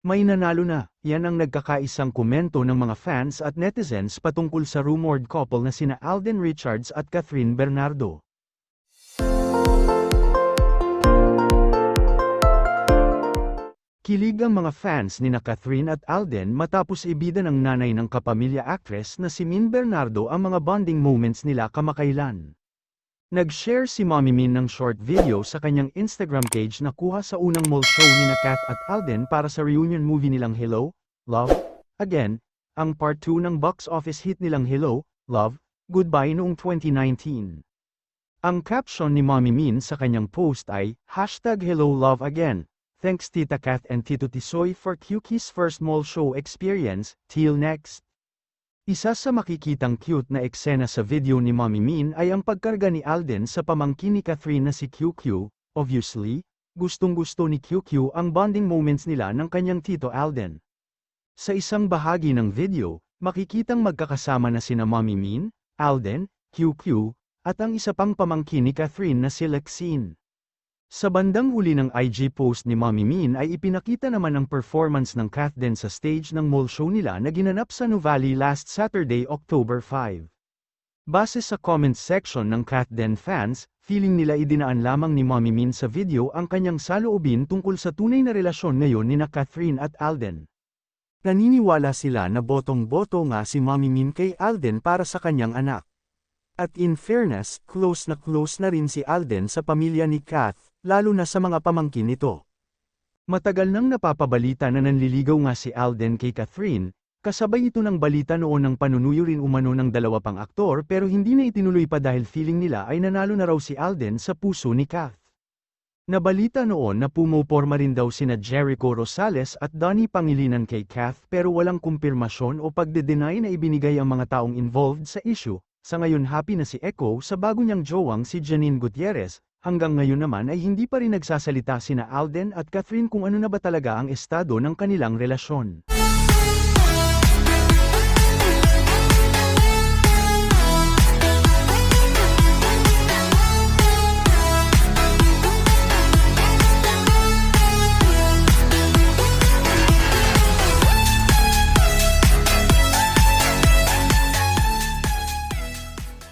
May nanalo na, yan ang nagkakaisang komento ng mga fans at netizens patungkol sa rumored couple na sina Alden Richards at Catherine Bernardo. Kilig ang mga fans nina Catherine at Alden matapos ibida ng nanay ng kapamilya actress na si Min Bernardo ang mga bonding moments nila kamakailan. Nag-share si Mommy Min ng short video sa kanyang Instagram page na kuha sa unang mall show nina Kath at Alden para sa reunion movie nilang Hello, Love, Again, ang part 2 ng box office hit nilang Hello, Love, Goodbye noong 2019. Ang caption ni Mommy Min sa kanyang post ay, #HelloLoveAgain. Thanks Tita Kath and Tito Tisoy for QQ's first mall show experience, till next. Isa sa makikitang cute na eksena sa video ni Mommy Min ay ang pagkarga ni Alden sa pamangkin ni Catherine na si QQ, obviously, gustong-gusto ni QQ ang bonding moments nila ng kanyang tito Alden. Sa isang bahagi ng video, makikitang magkakasama na sina Mommy Min, Alden, QQ, at ang isa pang pamangkin ni Catherine na si Lexine. Sa bandang huli ng IG post ni Mommy Min ay ipinakita naman ang performance ng Kath din sa stage ng mall show nila na ginanap sa Nuvali last Saturday, October 5. Base sa comments section ng Kath den fans, feeling nila idinaan lamang ni Mommy Min sa video ang kanyang saloobin tungkol sa tunay na relasyon ngayon nina Catherine at Alden. Naniniwala sila na botong-boto nga si Mommy Min kay Alden para sa kanyang anak. At in fairness, close na rin si Alden sa pamilya ni Kath, lalo na sa mga pamangkin nito. Matagal nang napapabalita na nanliligaw nga si Alden kay Catherine, kasabay ito ng balita noon ng panunuyo rin umano ng dalawa pang aktor pero hindi na itinuloy pa dahil feeling nila ay nanalo na raw si Alden sa puso ni Kath. Nabalita noon na pumoporma rin daw sina Jericho Rosales at Donnie Pangilinan kay Kath pero walang kumpirmasyon o pagde-deny na ibinigay ang mga taong involved sa issue. Sa ngayon happy na si Echo sa bago niyang jowang si Janine Gutierrez, hanggang ngayon naman ay hindi pa rin nagsasalita sina Alden at Catherine kung ano na ba talaga ang estado ng kanilang relasyon.